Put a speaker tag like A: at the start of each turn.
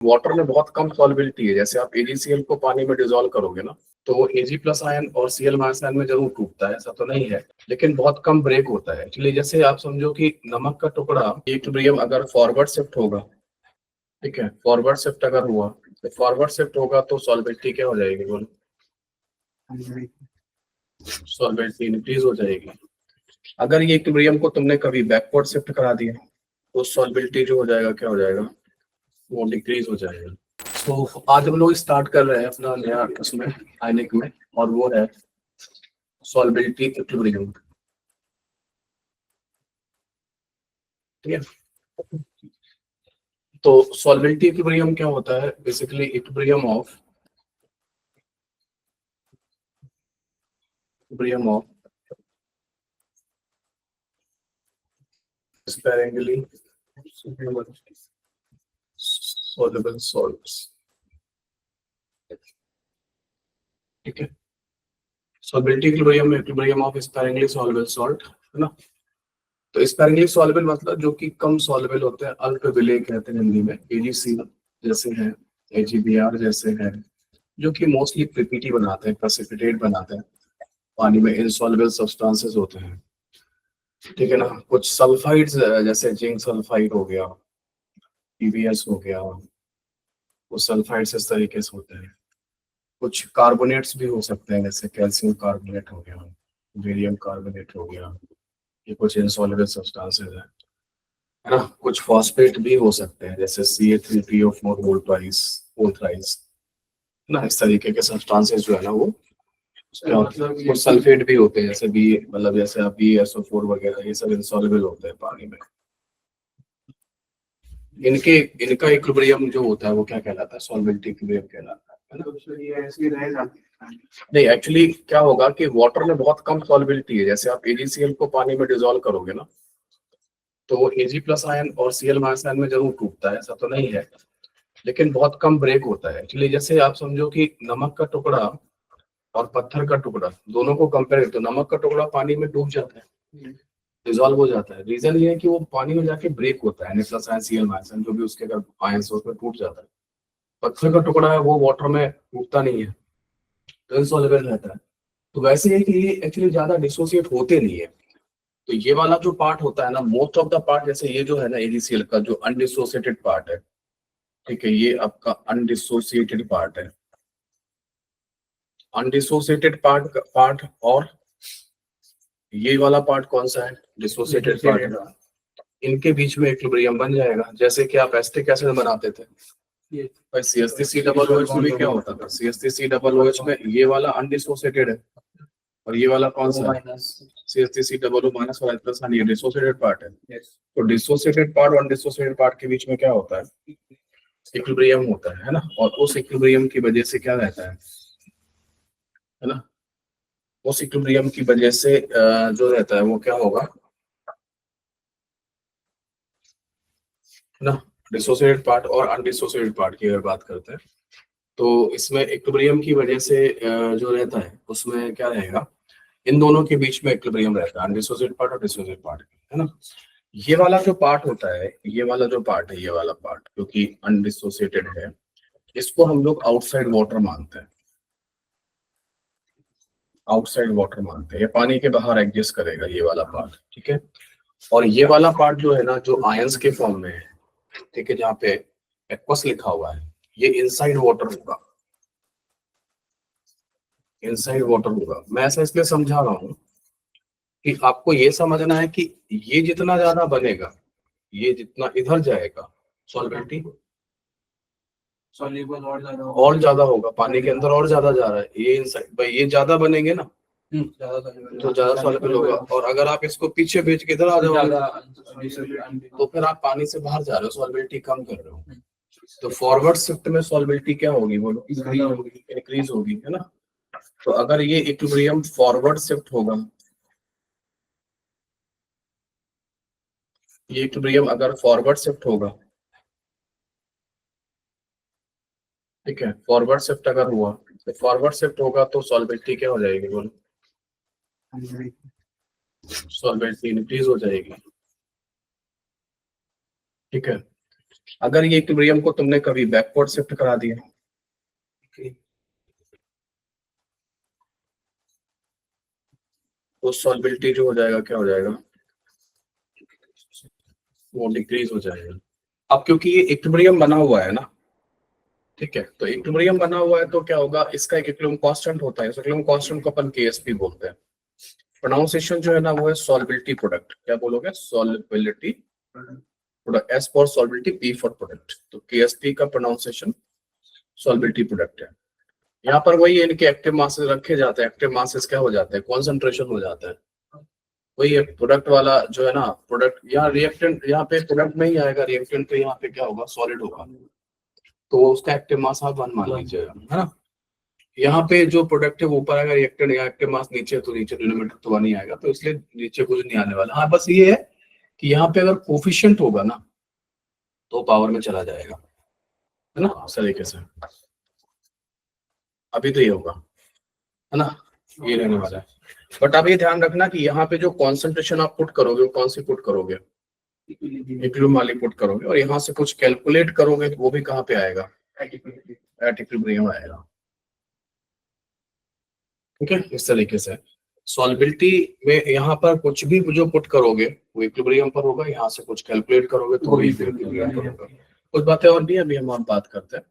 A: Water में बहुत कम solubility है। जैसे आप AgCl को पानी में डिजोल्व करोगे ना, तो वो Ag प्लस आयन और Cl माइनस आयन में जरूर टूटता है, ऐसा तो नहीं है, लेकिन बहुत कम ब्रेक होता है एक्चुअली। जैसे आप समझो कि नमक का टुकड़ा इक्विलिब्रियम अगर फॉरवर्ड शिफ्ट होगा, ठीक है, फॉरवर्ड शिफ्ट अगर हुआ तो फॉरवर्ड शिफ्ट होगा तो सॉल्युबिलिटी क्या हो जाएगी, बोलो? सॉल्युबिलिटी इंक्रीज हो जाएगी। अगर ये इक्विलिब्रियम को तुमने कभी बैकवर्ड शिफ्ट करा दिया तो सॉल्युबिलिटी जो हो जाएगा, क्या हो जाएगा, वो डिक्रीज हो जाएगा। तो आज हम लोग स्टार्ट कर रहे हैं अपना नया इसमें आयनिक में, और वो है सॉल्युबिलिटी इक्विलिब्रियम। ठीक है, तो सॉल्युबिलिटी इक्विलिब्रियम क्या होता है? Basically equilibrium of sparingly soluble salts। ठीक है, solubility equilibrium of sparingly soluble salt, है ना। तो स्पेरिंगली सॉल्युबल मतलब जो कि कम सॉल्युबल होते हैं, अल्प विलेय कहते हैं हिंदी में। AgC जैसे हैं, AgBr जैसे हैं, जो कि मोस्टली पीपीटी बनाते हैं, प्रेसिपिटेट बनाते हैं, पानी में इनसॉल्युबल सब्सटेंसेस होते हैं। ठीक है ना। कुछ सल्फाइड्स जैसे जिंक सल्फाइड हो गया, PbS हो गया, वो सल्फाइड्स इस तरीके से होते हैं। कुछ कार्बोनेट्स भी हो सकते हैं, जैसे कैल्शियम कार्बोनेट हो गया, बेरियम कार्बोनेट हो गया, ये कुछ इनसॉल्युबल सब्सटेंसेस है ना। कुछ फॉस्फेट भी हो सकते हैं, जैसे CA3PO4 वोल्ट्राइज ना। इस तरीके के सब्सटेंसेस जो है ना, वो कुछ सल्फेट भी होते हैं, जैसे बी, मतलब जैसे आप BSO4 वगैरह, ये सब इनसॉल्युबल होते हैं पानी में। इनका इक्विलिब्रियम जो होता है वो क्या कहलाता है? सॉल्युबिलिटी इक्विलिब्रियम कहलाता है ना। नहीं, एक्चुअली क्या होगा कि वाटर में बहुत कम सॉल्युबिलिटी है। जैसे आप AgCl को पानी में डिजोल्व करोगे ना, तो वो Ag प्लस आयन और Cl माइनस आयन में जरूर टूटता है, ऐसा तो नहीं है, लेकिन बहुत कम ब्रेक होता है एक्चुअली। जैसे आप समझो कि नमक का टुकड़ा और पत्थर का टुकड़ा, दोनों को कंपेयर, तो नमक का टुकड़ा पानी में डूब जाता है, डिजोल्व हो जाता है। रीजन ये है कि वो पानी में जाके ब्रेक होता है, plus ion Cl minus ion जो भी उसके अगर आयंस उसमें टूट जाता है। पत्थर का टुकड़ा है वो वाटर में टूटता नहीं है, तो इनसॉल्युबल रहता है। तो वैसे है कि ये एक्चुअली ज्यादा डिसोसिएट होते नहीं है। तो ये वाला जो पार्ट होता है ना, मोस्ट ऑफ द पार्ट, जैसे ये जो है ना AgCl का जो अनडिसोसिएटेड पार्ट है, ठीक है, ये आपका अनडिसोसिएटेड पार्ट है। अनडिसोसिएटेड पार्ट और ये वाला पार्ट कौन सा है? Dissociated part. इनके बीच में इक्विलिब्रियम बन जाएगा। जैसे कि आप एसिटिक एसिड बनाते थे भाई, CH3COOH में भी क्या होता था? CH3COOH में ये वाला अनडिसोसिएटेड है, और ये वाला कौन सा है? CH3COO माइनस और H प्लस, ये डिसोसिएटेड पार्ट है। तो डिसोसिएटेड पार्ट और अनडिसोसिएटेड पार्ट के बीच में क्या होता है? इक्विलिब्रियम होता है ना। और उस इक्विलिब्रियम की वजह से क्या रहता है ना, उस इक्विलिब्रियम की वजह से जो रहता है वो क्या होगा ना। डिसोसिएटेड पार्ट और अनडिसोसिएटेड पार्ट की अगर बात करते हैं, तो इसमें इक्विलिब्रियम की वजह से जो रहता है उसमें क्या रहेगा, इन दोनों के बीच में इक्विलिब्रियम रहता है, अनडिसोसिएटेड पार्ट और डिसोसिएटेड पार्ट, है ना। ये वाला जो पार्ट होता है, ये वाला जो पार्ट है, ये वाला पार्ट क्योंकि अनडिसोसिएटेड है, इसको हम लोग आउटसाइड वाटर मानते हैं। आउटसाइड वाटर मानते हैं, ये पानी के बाहर एग्जिस्ट करेगा ये वाला पार्ट, ठीक है। और ये वाला पार्ट जो है ना, जो आयंस के फॉर्म में है, ठीक है, जहाँ पे एक्वस लिखा हुआ है, ये इनसाइड वाटर होगा। इनसाइड वाटर होगा। मैं ऐसा इसलिए समझा रहा हूँ कि आपको ये समझना है कि ये जितना ज्यादा बनेगा, ये जितना इधर जाएगा, सॉल्वेंटी सॉल्युबल और ज्यादा होगा, पानी के अंदर और ज्यादा जा रहा है, ये इनसाइड भाई, ये ज्यादा बनेंगे ना, तो ज्यादा सॉल्युबल होगा। और अगर आप इसको पीछे भेज के इधर आ जाओगे, तो फिर आप पानी से बाहर जा रहे हो, सॉल्युबिलिटी कम कर रहे हो। तो फॉरवर्ड शिफ्ट में सॉल्युबिलिटी क्या होगी, बोलो? इंक्रीज होगी, है ना। तो अगर ये इक्विलिब्रियम फॉरवर्ड शिफ्ट होगा, ये इक्विलिब्रियम अगर फॉरवर्ड शिफ्ट होगा, ठीक है, फॉरवर्ड शिफ्ट अगर हुआ, तो फॉरवर्ड शिफ्ट होगा तो सॉल्युबिलिटी क्या हो जाएगी, बोलो? सॉल्युबिलिटी इंक्रीज हो जाएगी, ठीक है। अगर ये इक्विलिब्रियम को तुमने कभी बैकवर्ड शिफ्ट करा दिया तो सॉल्बिलिटी जो हो जाएगा क्या हो जाएगा, वो डिक्रीज हो जाएगा। अब क्योंकि ये इक्विलिब्रियम बना हुआ है ना, ठीक है, तो इक्विलिब्रियम बना हुआ है तो क्या होगा, इसका एक इक्विलिब्रियम कांस्टेंट होता है, इक्विलिब्रियम कांस्टेंट को अपन केएसपी बोलते हैं। प्रोनाउंसिएशन जो है ना वो है सॉल्बिलिटी प्रोडक्ट, क्या बोलोगे, solubility product, S for solubility, P for product, तो केएसपी का प्रोनाउंसिएशन सॉल्बिलिटी प्रोडक्ट है। यहाँ पर वही इनके एक्टिव मासेस रखे जाते हैं, एक्टिव मासेस क्या हो जाते हैं, कॉन्सेंट्रेशन हो जाता है, वही है प्रोडक्ट वाला जो है ना, प्रोडक्ट यहाँ रिएक्टेंट, यहाँ पे प्रोडक्ट नहीं आएगा, रिएक्टेंट तो यहाँ पे क्या होगा, सॉलिड होगा, तो उसका एक्टिव मास आप 1 मान लीजिएगा, है ना। यहाँ पे जो प्रोडक्ट है वो ऊपर आएगा, रिएक्टेंट यहाँ एक्टिव मास नीचे, तो नीचे डिनोमिनेटर तो 1 ही आएगा, तो इसलिए नीचे कुछ नहीं आने वाला। हाँ बस ये है कि यहाँ पे अगर कोफिशिएंट होगा ना तो पावर में चला जाएगा, है ना, इस तरीके से। अभी तो ये होगा, है ना, ये रहने वाला है। बट अब ये ध्यान रखना कि यहाँ पे जो कॉन्सेंट्रेशन आप पुट करोगे वो कौन सी पुट करोगे, इक्विलिब्रियम वाली पुट करोगे, और यहाँ से कुछ कैलकुलेट करोगे तो वो भी कहाँ पे आएगा, एट इक्विलिब्रियम आएगा, ठीक है, इस तरीके से। सॉल्बिलिटी में यहाँ पर कुछ भी जो पुट करोगे वो इक्विलिब्रियम पर होगा, यहाँ से कुछ कैलकुलेट करोगे तो वही इक्विलिब्रियम पर होगा। कुछ बातें और भी अभी हम बात करते हैं।